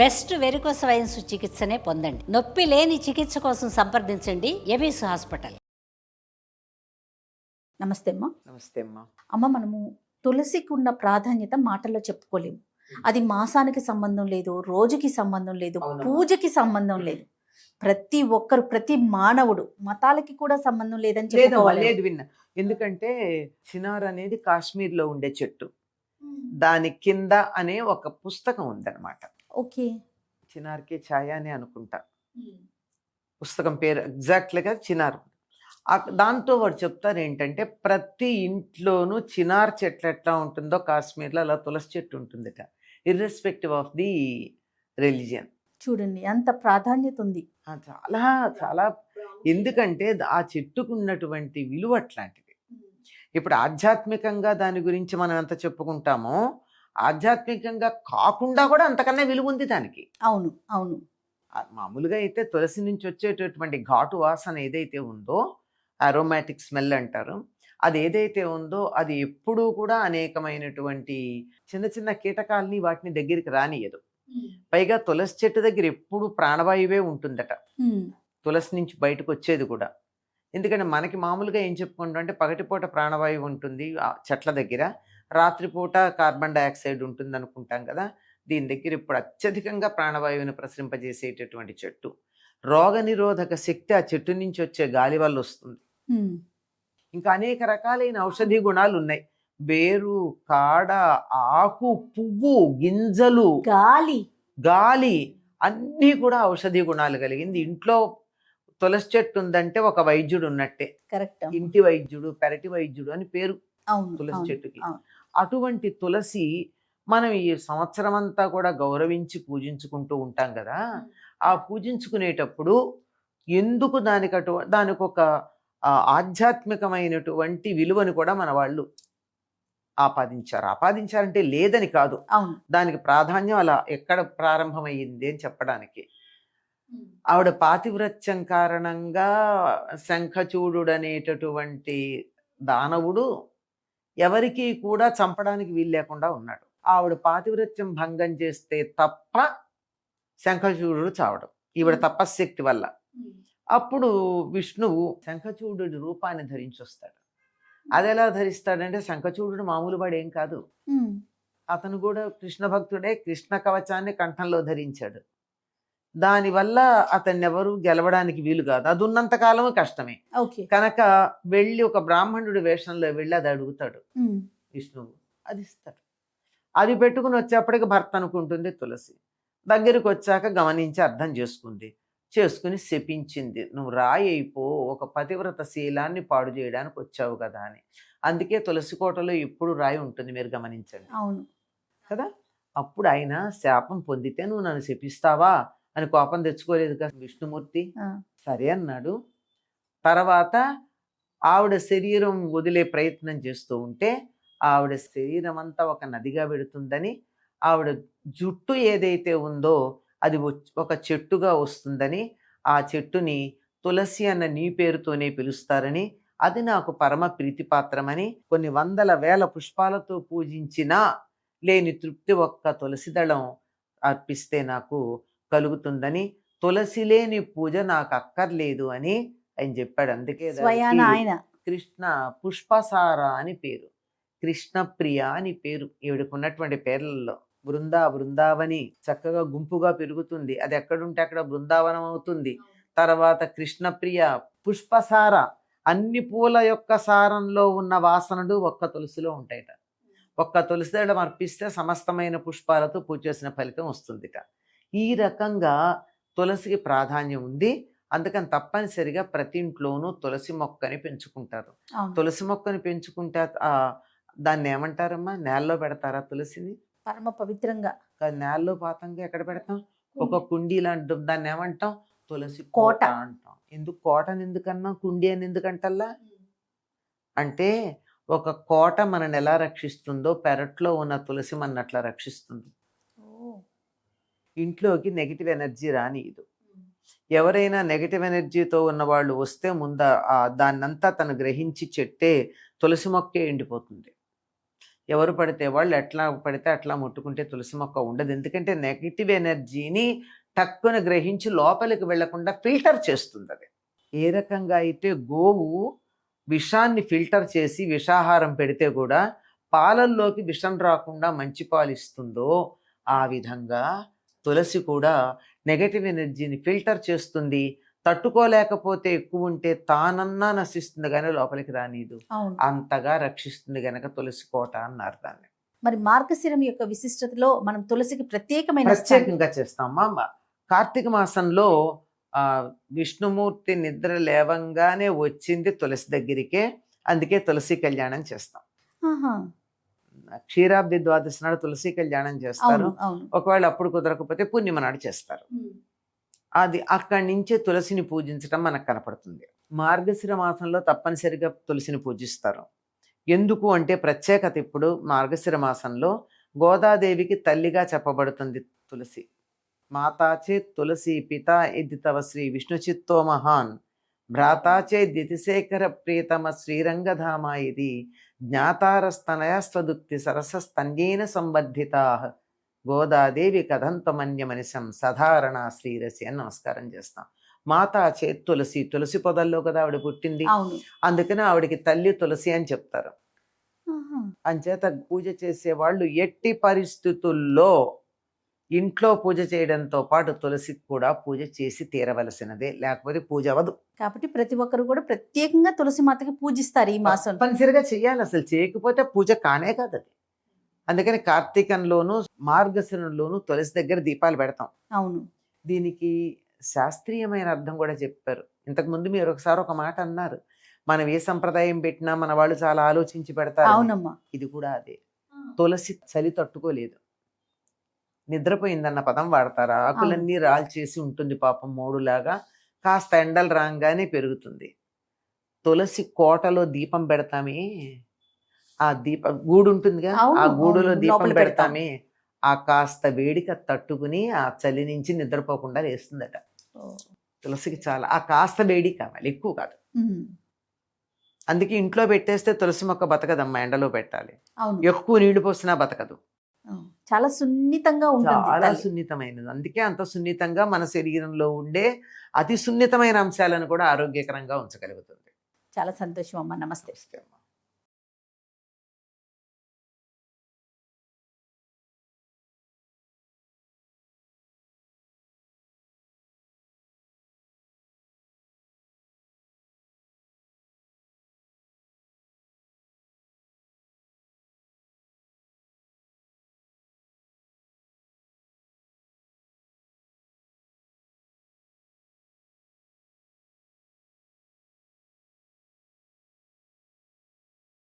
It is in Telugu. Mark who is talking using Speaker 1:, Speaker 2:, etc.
Speaker 1: బెస్ట్ వెరికోస్ వెయిన్స్ చికిత్సనే పొందండి. నొప్పి లేని చికిత్స కోసం సంప్రదించండి ఎబిస్ హాస్పిటల్.
Speaker 2: నమస్తే అమ్మా.
Speaker 3: నమస్తే అమ్మా.
Speaker 2: అమ్మ, మనము తులసికి ఉన్న ప్రాధాన్యత మాటల్లో చెప్పుకోలేము. అది మాసానికి సంబంధం లేదు, రోజుకి సంబంధం లేదు, పూజకి సంబంధం లేదు. ప్రతి ఒక్కరు, ప్రతి మానవుడు, మతాలకి కూడా సంబంధం లేదని
Speaker 3: లేదు విన్నా. ఎందుకంటే చినార్ అనేది కాశ్మీర్ లో ఉండే చెట్టు, దాని కింద అనే ఒక పుస్తకం ఉందన్నమాట.
Speaker 2: ఓకే,
Speaker 3: చినార్కే ఛాయ అని అనుకుంటా పుస్తకం పేరు, ఎగ్జాక్ట్లీగా చినార్. దాంతో వాడు చెప్తారు ఏంటంటే ప్రతి ఇంట్లోనూ చినార్ చెట్లు ఎట్లా ఉంటుందో కాశ్మీర్లో అలా తులసి చెట్టు ఉంటుందట, ఇర్రెస్పెక్టివ్ ఆఫ్ ది రిలీజియన్.
Speaker 2: చూడండి అంత ప్రాధాన్యత ఉంది.
Speaker 3: చాలా చాలా, ఎందుకంటే ఆ చెట్టుకు ఉన్నటువంటి విలువ అట్లాంటిది. ఇప్పుడు ఆధ్యాత్మికంగా దాని గురించి మనం ఎంత చెప్పుకుంటామో, ఆధ్యాత్మికంగా కాకుండా కూడా అంతకన్నా విలువ ఉంది దానికి.
Speaker 2: అవును అవును.
Speaker 3: మామూలుగా అయితే తులసి నుంచి వచ్చేటటువంటి ఘాటు వాసన ఏదైతే ఉందో, అరోమాటిక్ స్మెల్ అంటారు, అది ఏదైతే ఉందో అది ఎప్పుడూ కూడా అనేకమైనటువంటి చిన్న చిన్న కీటకాలని వాటిని దగ్గరికి రానియదు. పైగా తులసి చెట్టు దగ్గర ఎప్పుడు ప్రాణవాయువే ఉంటుందట, తులసి నుంచి బయటకు వచ్చేది కూడా. ఎందుకంటే మనకి మామూలుగా ఏం చెప్పుకుంటాం అంటే పగటిపూట ప్రాణవాయువు ఉంటుంది చెట్ల దగ్గర, రాత్రిపూట కార్బన్ డైఆక్సైడ్ ఉంటుంది అనుకుంటాం కదా. దీని దగ్గర ఇప్పుడు అత్యధికంగా ప్రాణవాయువుని ప్రసరింపజేసేటటువంటి చెట్టు. రోగ నిరోధక శక్తి ఆ చెట్టు నుంచి వచ్చే గాలి వల్ల వస్తుంది. ఇంకా అనేక రకాలైన ఔషధీ గుణాలు ఉన్నాయి. వేరు, కాడ, ఆకు, పువ్వు, గింజలు, గాలి అన్నీ కూడా ఔషధీ గుణాలు కలిగింది. ఇంట్లో తులసి చెట్టు ఉందంటే ఒక వైద్యుడు ఉన్నట్టే.
Speaker 2: కరెక్ట్.
Speaker 3: ఇంటి వైద్యుడు, పెరటి వైద్యుడు అని పేరు తులసి చెట్టుకి. అటువంటి తులసి మనం ఈ సంవత్సరం అంతా కూడా గౌరవించి పూజించుకుంటూ ఉంటాం కదా. ఆ పూజించుకునేటప్పుడు ఎందుకు దానికి ఒక ఆధ్యాత్మికమైనటువంటి విలువను కూడా మన వాళ్ళు ఆపాదించారంటే లేదని కాదు, దానికి ప్రాధాన్యం అలా ఎక్కడ ప్రారంభమయ్యింది అని చెప్పడానికి. ఆవిడ పాతివ్రత్యం కారణంగా శంఖచూడు అనేటటువంటి దానవుడు ఎవరికి కూడా చంపడానికి వీలు లేకుండా ఉన్నాడు. ఆవిడ పాతివ్రత్యం భంగం చేస్తే తప్ప శంఖచూడు చావడం ఈవిడ తపశ్శక్తి వల్ల. అప్పుడు విష్ణువు శంఖచూడు రూపాన్ని ధరించి వస్తాడు. అది ఎలా ధరిస్తాడంటే, శంఖచూడు మామూలు వాడు ఏం కాదు, అతను కూడా కృష్ణ భక్తుడే. కృష్ణ కవచాన్ని కంఠంలో ధరించాడు. దానివల్ల అతన్ని ఎవరు గెలవడానికి వీలు కాదు. అది ఉన్నంత కాలము కష్టమే. కనుక వెళ్ళి ఒక బ్రాహ్మణుడి వేషంలో వెళ్ళి అది అడుగుతాడు విష్ణువు, అది ఇస్తాడు. అది పెట్టుకుని వచ్చేప్పటికి భర్త అనుకుంటుంది తులసి. దగ్గరికి వచ్చాక గమనించి అర్థం చేసుకుని శపించింది, నువ్వు రాయి అయిపో, ఒక పతివ్రత శీలాన్ని పాడు చేయడానికి వచ్చావు కదా అని. అందుకే తులసి కోటలో ఎప్పుడు రాయి ఉంటుంది, మీరు గమనించండి.
Speaker 2: అవును
Speaker 3: కదా. అప్పుడు ఆయన శాపం పొందితే నువ్వు నన్ను శపిస్తావా అని కోపం తెచ్చుకోలేదు కదా విష్ణుమూర్తి. సరే అన్నాడు. తర్వాత ఆవిడ శరీరం వదిలే ప్రయత్నం చేస్తూ ఉంటే ఆవిడ శరీరం అంతా ఒక నదిగా పెడుతుందని, ఆవిడ జుట్టు ఏదైతే ఉందో అది ఒక చెట్టుగా వస్తుందని, ఆ చెట్టుని తులసి అన్న నీ పేరుతోనే పిలుస్తారని, అది నాకు పరమ ప్రీతిపాత్రమని, కొన్ని వందల వేల పుష్పాలతో పూజించినా లేని తృప్తి ఒక్క తులసి దళం అర్పిస్తే నాకు కలుగుతుందని, తులసి లేని పూజ నాకు అక్కర్లేదు అని ఆయన చెప్పాడు. అందుకే కృష్ణ పుష్పసార అని పేరు, కృష్ణప్రియ అని పేరు ఈవిడకు ఉన్నటువంటి పేర్లలో. బృందావని చక్కగా గుంపుగా పెరుగుతుంది, అది ఎక్కడుంటే అక్కడ బృందావనం అవుతుంది. తర్వాత కృష్ణప్రియ, పుష్పసార, అన్ని పూల యొక్క సారంలో ఉన్న వాసనలు ఒక్క తులసిలో ఉంటాయట. ఒక్క తులసి దళం అర్పిస్తే సమస్తమైన పుష్పాలతో పూజ చేసిన ఫలితం వస్తుందిట. ఈ రకంగా తులసికి ప్రాధాన్యం ఉంది. అందుకని తప్పనిసరిగా ప్రతి ఇంట్లోనూ తులసి మొక్కని పెంచుకుంటారు. తులసి మొక్కని పెంచుకుంటే దాన్ని ఏమంటారమ్మా, నేలలో పెడతారా తులసిని?
Speaker 2: పరమ పవిత్రంగా.
Speaker 3: నేలలో పాతంగా ఎక్కడ పెడతాం? ఒక కుండీ లాంటి, దాన్ని ఏమంటాం? తులసి కోట అంటాం. ఎందుకు కోటని ఎందుకన్నా, కుండీ అని ఎందుకంటల్లా అంటే, ఒక కోట మనని ఎలా రక్షిస్తుందో పెరట్లో ఉన్న తులసి మన అట్లా రక్షిస్తుంది. ఇంట్లోకి నెగిటివ్ ఎనర్జీ రానియదు. ఎవరైనా నెగిటివ్ ఎనర్జీతో ఉన్న వాళ్ళు వస్తే దాన్నంతా తను గ్రహించి చెట్టే తులసి మొక్కే ఎండిపోతుంది. ఎవరు పడితే వాళ్ళు ఎట్లా పడితే అట్లా ముట్టుకుంటే తులసి మొక్క ఉండదు. ఎందుకంటే నెగిటివ్ ఎనర్జీని టక్కున గ్రహించి లోపలికి వెళ్లకుండా ఫిల్టర్ చేస్తుంది అది. ఏ రకంగా అయితే గోవు విషాన్ని ఫిల్టర్ చేసి విషాహారం పెడితే కూడా పాలల్లోకి విషం రాకుండా మంచి పాలు ఇస్తుందో, ఆ విధంగా తులసి కూడా నెగటివ్ ఎనర్జీని ఫిల్టర్ చేస్తుంది. తట్టుకోలేకపోతే ఎక్కువ ఉంటే తానన్నా నశిస్తుంది కానీ లోపలికి రానీదు.
Speaker 2: అవును.
Speaker 3: అంతగా రక్షిస్తుంది గనక తులసి కోట అన్నారు దాన్ని.
Speaker 2: మరి మార్గశిరం యొక్క విశిష్టతలో మనం తులసికి ప్రత్యేకమైన స్థానం-
Speaker 3: ప్రత్యేకంగా చేస్తాం. కార్తీక మాసంలో విష్ణుమూర్తి నిద్ర లేవంగానే వచ్చింది తులసి దగ్గరికే. అందుకే తులసి కళ్యాణం చేస్తాం.
Speaker 2: ఆహా.
Speaker 3: క్షీరాబ్ది ద్వాదశి నాడు తులసి కళ్యాణం చేస్తారు.
Speaker 2: అవును, అవును.
Speaker 3: ఒకవేళ అప్పుడు కుదరకపోతే పూర్ణిమ నాడు చేస్తారు. అది అక్కడి నుంచే తులసిని పూజించడం మనకు కనపడుతుంది. మార్గశిర మాసంలో తప్పనిసరిగా తులసిని పూజిస్తారు. ఎందుకు అంటే ప్రత్యేకత ఇప్పుడు మార్గశిర మాసంలో గోదాదేవికి తల్లిగా చెప్పబడుతుంది తులసి. మాతాచే తులసి పితా ఇది తవ శ్రీ విష్ణుచిత్తో మహాన్ భ్రాతాచే దితిశేఖర ప్రియతమ శ్రీరంగధామ ఇది జ్ఞాతారస్తనయస్వదుక్తి సరసస్తన్యేన సంబద్ధితా గోదాదేవి కథంతమన్యమనిశం సధారణ శ్రీరసి అని నమస్కారం చేస్తాం. మాతాచే తులసి, తులసి పొదల్లో కదా ఆవిడ పుట్టింది.
Speaker 2: అవును.
Speaker 3: అందుకనే ఆవిడకి తల్లి తులసి అని చెప్తారు.
Speaker 2: ఆహా.
Speaker 3: అంచేత పూజ చేసేవాళ్ళు ఎట్టి పరిస్థితుల్లో ఇంట్లో పూజ చేయడంతో పాటు తులసికి కూడా పూజ చేసి తీరవలసినదే, లేకపోతే పూజ అవ్వదు.
Speaker 2: కాబట్టి ప్రతి ఒక్కరు కూడా ప్రత్యేకంగా తులసి మాతకి పూజిస్తారు ఈ మాసం.
Speaker 3: తప్పనిసరిగా చెయ్యాలి. అసలు చేయకపోతే పూజ కానే కాదు అది. అందుకని కార్తీకంలోను మార్గశిరంలోను తులసి దగ్గర దీపాలు పెడతాం.
Speaker 2: అవును.
Speaker 3: దీనికి శాస్త్రీయమైన అర్థం కూడా చెప్పారు. ఇంతకుముందు మీరు ఒకసారి ఒక మాట అన్నారు, మనం ఏ సంప్రదాయం పెట్టినా మన వాళ్ళు చాలా ఆలోచించి పెడతారు.
Speaker 2: అవునమ్మా.
Speaker 3: ఇది కూడా అదే. తులసి చలి తట్టుకోలేదు, నిద్రపోయిందన్న పదం వాడతారు. ఆకులన్నీ రాల్చేసి ఉంటుంది పాపం మోడులాగా. కాస్త ఎండలు రాగానే పెరుగుతుంది. తులసి కోటలో దీపం పెడతామే, ఆ దీప గూడు ఉంటుందిగా, ఆ గూడులో దీపం పెడతామే, ఆ కాస్త వేడిక తట్టుకుని ఆ చలి నుంచి నిద్రపోకుండా లేస్తుందట. తులసికి చాలా ఆ కాస్త వేడి కావాలి, ఎక్కువ కాదు. అందుకే ఇంట్లో పెట్టేస్తే తులసి మొక్క బతకదమ్మా, ఎండలో పెట్టాలి. ఎక్కువ నీళ్లు పోసినా బతకదు.
Speaker 2: చాలా సున్నితంగా ఉంటుంది,
Speaker 3: చాలా సున్నితమైనది. అందుకే అంత సున్నితంగా మన శరీరంలో ఉండే అతి సున్నితమైన అంశాలను కూడా ఆరోగ్యకరంగా ఉంచగలుగుతుంది.
Speaker 2: చాలా సంతోషం అమ్మా. నమస్తే.